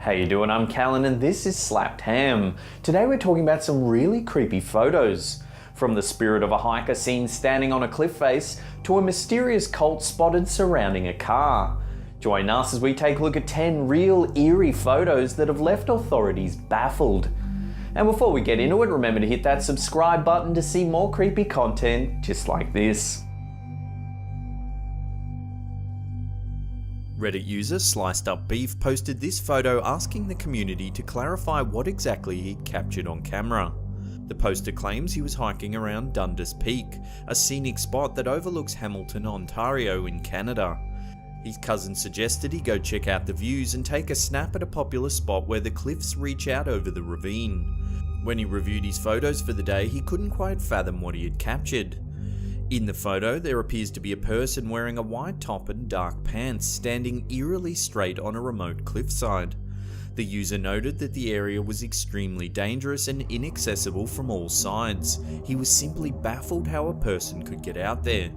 How you doing? I'm Callan and this is Slapped Ham. Today we're talking about some really creepy photos. From the spirit of a hiker seen standing on a cliff face to a mysterious cult spotted surrounding a car. Join us as we take a look at 10 real eerie photos that have left authorities baffled. And before we get into it, remember to hit that subscribe button to see more creepy content just like this. Reddit user Sliced Up Beef posted this photo asking the community to clarify what exactly he'd captured on camera. The poster claims he was hiking around Dundas Peak, a scenic spot that overlooks Hamilton, Ontario in Canada. His cousin suggested he go check out the views and take a snap at a popular spot where the cliffs reach out over the ravine. When he reviewed his photos for the day, he couldn't quite fathom what he had captured. In the photo, there appears to be a person wearing a white top and dark pants standing eerily straight on a remote cliffside. The user noted that the area was extremely dangerous and inaccessible from all sides. He was simply baffled how a person could get out there.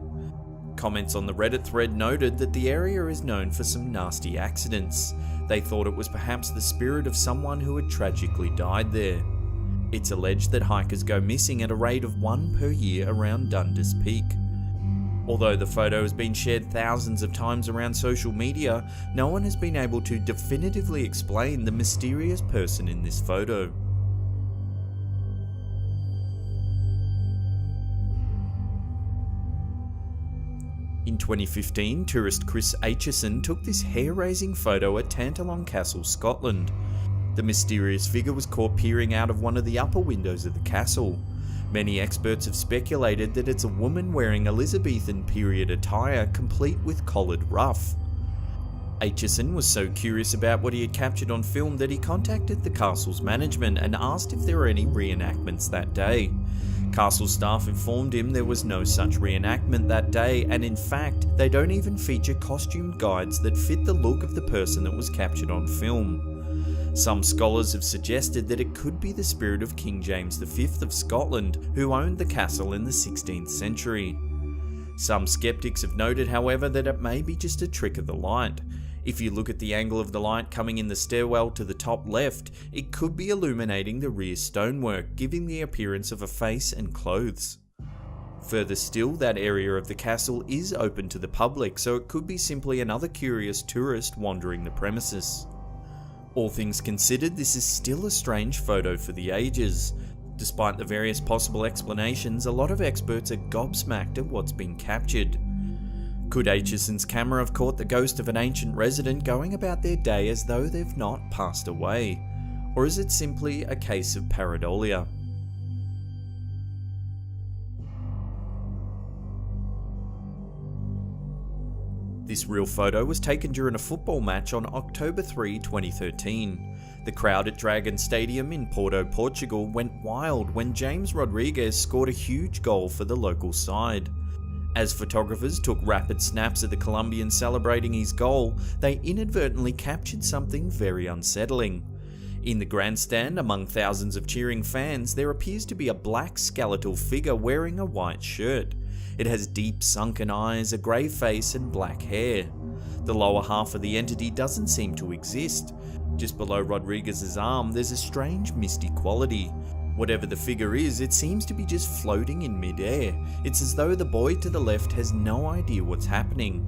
Comments on the Reddit thread noted that the area is known for some nasty accidents. They thought it was perhaps the spirit of someone who had tragically died there. It's alleged that hikers go missing at a rate of 1 per year around Dundas Peak. Although the photo has been shared thousands of times around social media, no one has been able to definitively explain the mysterious person in this photo. In 2015, tourist Chris Aitchison took this hair-raising photo at Tantallon Castle, Scotland. The mysterious figure was caught peering out of one of the upper windows of the castle. Many experts have speculated that it's a woman wearing Elizabethan period attire complete with collared ruff. Aitchison was so curious about what he had captured on film that he contacted the castle's management and asked if there were any reenactments that day. Castle staff informed him there was no such reenactment that day, and in fact, they don't even feature costumed guides that fit the look of the person that was captured on film. Some scholars have suggested that it could be the spirit of King James V of Scotland, who owned the castle in the 16th century. Some skeptics have noted, however, that it may be just a trick of the light. If you look at the angle of the light coming in the stairwell to the top left, it could be illuminating the rear stonework, giving the appearance of a face and clothes. Further still, that area of the castle is open to the public, so it could be simply another curious tourist wandering the premises. All things considered, this is still a strange photo for the ages. Despite the various possible explanations, a lot of experts are gobsmacked at what's been captured. Could Aitchison's camera have caught the ghost of an ancient resident going about their day as though they've not passed away? Or is it simply a case of pareidolia? This real photo was taken during a football match on October 3, 2013. The crowd at Dragon Stadium in Porto, Portugal went wild when James Rodriguez scored a huge goal for the local side. As photographers took rapid snaps of the Colombian celebrating his goal, they inadvertently captured something very unsettling. In the grandstand, among thousands of cheering fans, there appears to be a black skeletal figure wearing a white shirt. It has deep sunken eyes, a grey face and black hair. The lower half of the entity doesn't seem to exist. Just below Rodriguez's arm, there's a strange misty quality. Whatever the figure is, it seems to be just floating in mid-air. It's as though the boy to the left has no idea what's happening.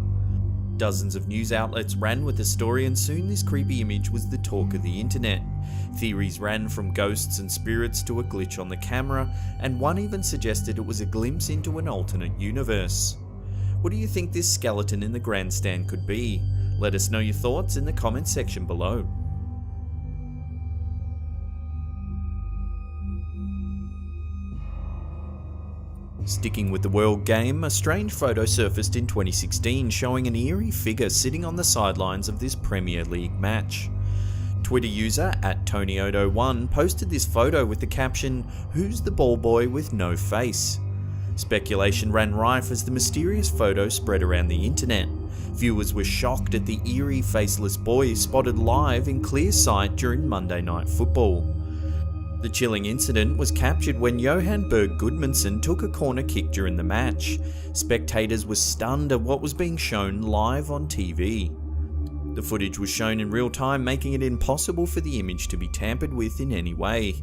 Dozens of news outlets ran with the story, and soon this creepy image was the talk of the internet. Theories ran from ghosts and spirits to a glitch on the camera, and one even suggested it was a glimpse into an alternate universe. What do you think this skeleton in the grandstand could be? Let us know your thoughts in the comment section below. Sticking with the world game, a strange photo surfaced in 2016 showing an eerie figure sitting on the sidelines of this Premier League match. Twitter user @TonyOdo1 posted this photo with the caption, "Who's the ball boy with no face?" Speculation ran rife as the mysterious photo spread around the internet. Viewers were shocked at the eerie faceless boy spotted live in clear sight during Monday Night Football. The chilling incident was captured when Johan Berg Gudmundsson took a corner kick during the match. Spectators were stunned at what was being shown live on TV. The footage was shown in real time, making it impossible for the image to be tampered with in any way.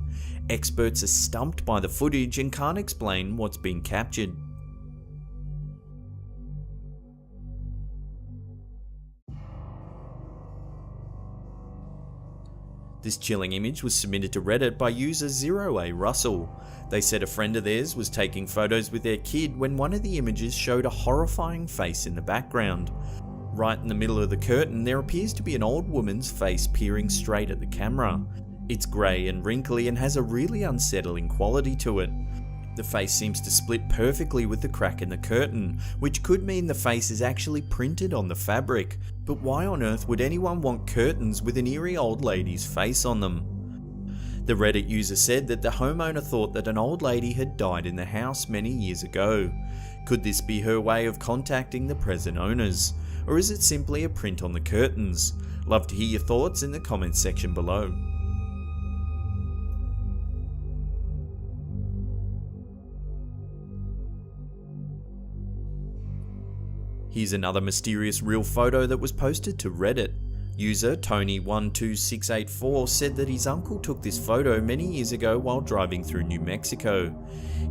Experts are stumped by the footage and can't explain what's been captured. This chilling image was submitted to Reddit by user 0A Russell. They said a friend of theirs was taking photos with their kid when one of the images showed a horrifying face in the background. Right in the middle of the curtain, there appears to be an old woman's face peering straight at the camera. It's grey and wrinkly and has a really unsettling quality to it. The face seems to split perfectly with the crack in the curtain, which could mean the face is actually printed on the fabric. But why on earth would anyone want curtains with an eerie old lady's face on them? The Reddit user said that the homeowner thought that an old lady had died in the house many years ago. Could this be her way of contacting the present owners? Or is it simply a print on the curtains? Love to hear your thoughts in the comments section below. Here's another mysterious real photo that was posted to Reddit. User Tony12684 said that his uncle took this photo many years ago while driving through New Mexico.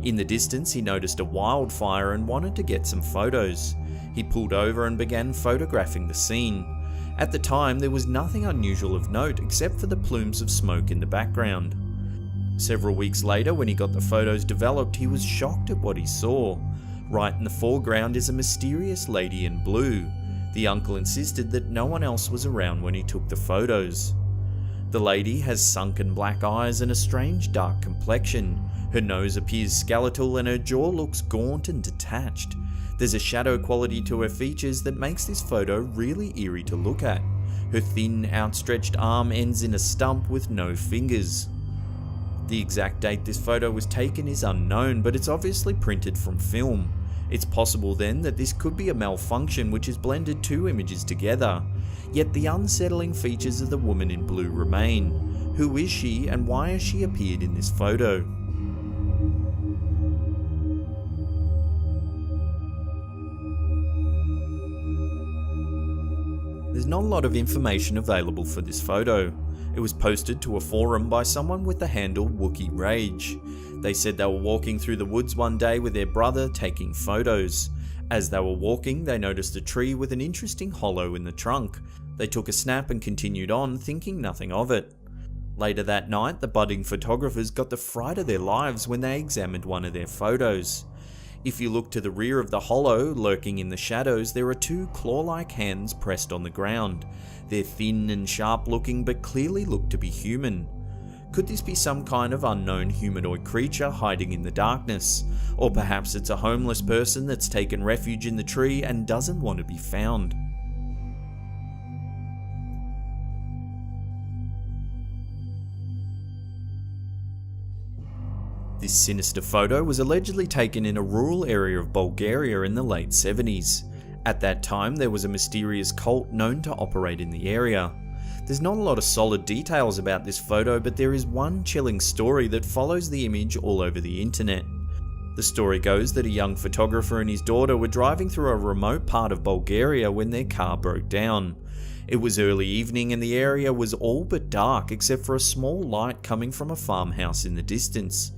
In the distance, he noticed a wildfire and wanted to get some photos. He pulled over and began photographing the scene. At the time, there was nothing unusual of note except for the plumes of smoke in the background. Several weeks later, when he got the photos developed, he was shocked at what he saw. Right in the foreground is a mysterious lady in blue. The uncle insisted that no one else was around when he took the photos. The lady has sunken black eyes and a strange dark complexion. Her nose appears skeletal and her jaw looks gaunt and detached. There's a shadow quality to her features that makes this photo really eerie to look at. Her thin, outstretched arm ends in a stump with no fingers. The exact date this photo was taken is unknown, but it's obviously printed from film. It's possible then that this could be a malfunction which has blended two images together. Yet the unsettling features of the woman in blue remain. Who is she and why has she appeared in this photo? There's not a lot of information available for this photo. It was posted to a forum by someone with the handle Wookie Rage. They said they were walking through the woods one day with their brother taking photos. As they were walking, they noticed a tree with an interesting hollow in the trunk. They took a snap and continued on, thinking nothing of it. Later that night, the budding photographers got the fright of their lives when they examined one of their photos. If you look to the rear of the hollow, lurking in the shadows, there are two claw-like hands pressed on the ground. They're thin and sharp looking, but clearly look to be human. Could this be some kind of unknown humanoid creature hiding in the darkness? Or perhaps it's a homeless person that's taken refuge in the tree and doesn't want to be found. This sinister photo was allegedly taken in a rural area of Bulgaria in the late 70s. At that time, there was a mysterious cult known to operate in the area. There's not a lot of solid details about this photo, but there is one chilling story that follows the image all over the internet. The story goes that a young photographer and his daughter were driving through a remote part of Bulgaria when their car broke down. It was early evening and the area was all but dark except for a small light coming from a farmhouse in the distance.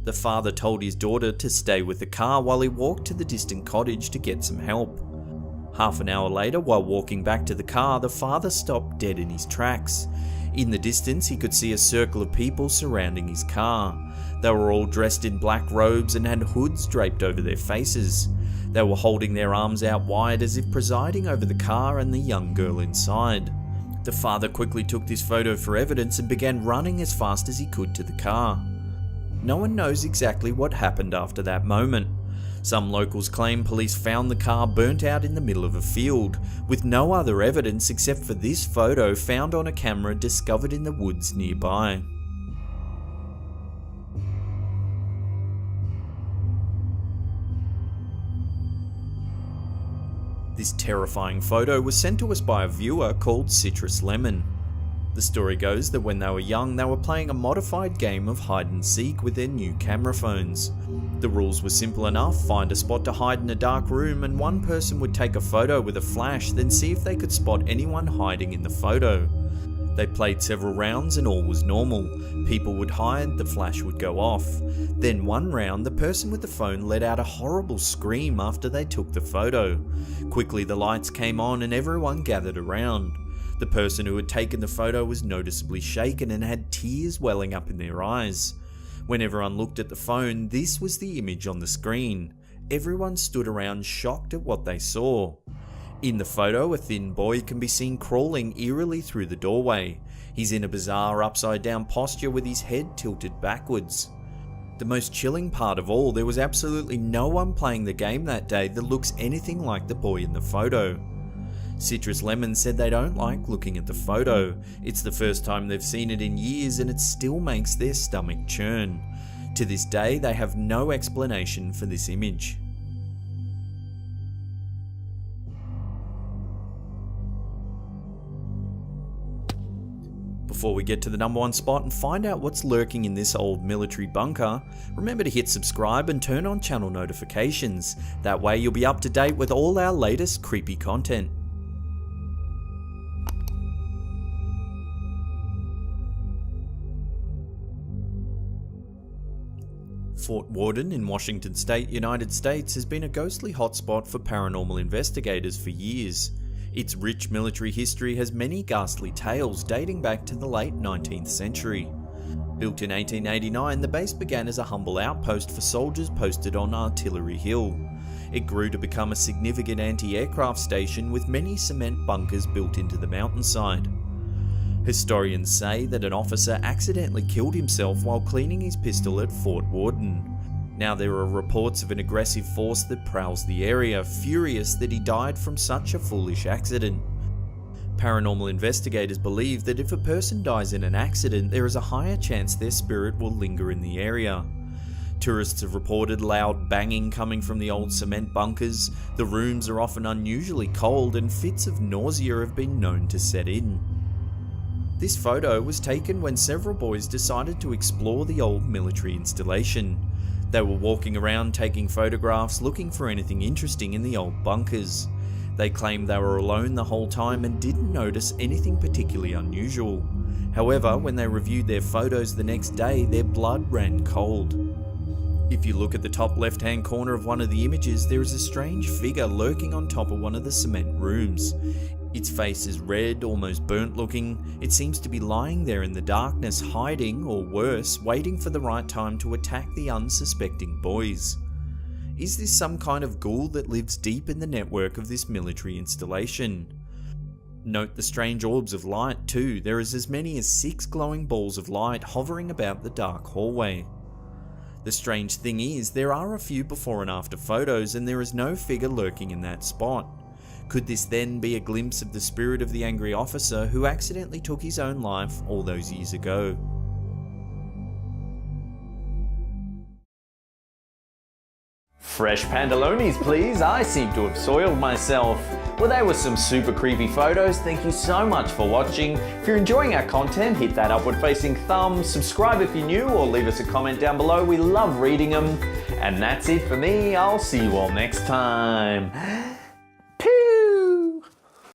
The father told his daughter to stay with the car while he walked to the distant cottage to get some help. Half an hour later, while walking back to the car, the father stopped dead in his tracks. In the distance, he could see a circle of people surrounding his car. They were all dressed in black robes and had hoods draped over their faces. They were holding their arms out wide as if presiding over the car and the young girl inside. The father quickly took this photo for evidence and began running as fast as he could to the car. No one knows exactly what happened after that moment. Some locals claim police found the car burnt out in the middle of a field, with no other evidence except for this photo found on a camera discovered in the woods nearby. This terrifying photo was sent to us by a viewer called Citrus Lemon. The story goes that when they were young, they were playing a modified game of hide and seek with their new camera phones. The rules were simple enough: find a spot to hide in a dark room, and one person would take a photo with a flash, then see if they could spot anyone hiding in the photo. They played several rounds and all was normal. People would hide, the flash would go off. Then one round, the person with the phone let out a horrible scream after they took the photo. Quickly the lights came on and everyone gathered around. The person who had taken the photo was noticeably shaken and had tears welling up in their eyes. When everyone looked at the phone, this was the image on the screen. Everyone stood around shocked at what they saw. In the photo, a thin boy can be seen crawling eerily through the doorway. He's in a bizarre upside down posture with his head tilted backwards. The most chilling part of all, there was absolutely no one playing the game that day that looks anything like the boy in the photo. Citrus Lemon said they don't like looking at the photo. It's the first time they've seen it in years and it still makes their stomach churn. To this day, they have no explanation for this image. Before we get to the number one spot and find out what's lurking in this old military bunker, remember to hit subscribe and turn on channel notifications. That way you'll be up to date with all our latest creepy content. Fort Worden in Washington State, United States has been a ghostly hotspot for paranormal investigators for years. Its rich military history has many ghastly tales dating back to the late 19th century. Built in 1889, the base began as a humble outpost for soldiers posted on Artillery Hill. It grew to become a significant anti-aircraft station with many cement bunkers built into the mountainside. Historians say that an officer accidentally killed himself while cleaning his pistol at Fort Worden. Now there are reports of an aggressive force that prowls the area, furious that he died from such a foolish accident. Paranormal investigators believe that if a person dies in an accident, there is a higher chance their spirit will linger in the area. Tourists have reported loud banging coming from the old cement bunkers, the rooms are often unusually cold, and fits of nausea have been known to set in. This photo was taken when several boys decided to explore the old military installation. They were walking around taking photographs, looking for anything interesting in the old bunkers. They claimed they were alone the whole time and didn't notice anything particularly unusual. However, when they reviewed their photos the next day, their blood ran cold. If you look at the top left-hand corner of one of the images, there is a strange figure lurking on top of one of the cement rooms. Its face is red, almost burnt looking. It seems to be lying there in the darkness, hiding, or worse, waiting for the right time to attack the unsuspecting boys. Is this some kind of ghoul that lives deep in the network of this military installation? Note the strange orbs of light too. There is as many as 6 glowing balls of light hovering about the dark hallway. The strange thing is, there are a few before and after photos and there is no figure lurking in that spot. Could this then be a glimpse of the spirit of the angry officer who accidentally took his own life all those years ago? Fresh pantalones, please. I seem to have soiled myself. Well, they were some super creepy photos. Thank you so much for watching. If you're enjoying our content, hit that upward facing thumb, subscribe if you're new, or leave us a comment down below. We love reading them. And that's it for me. I'll see you all next time.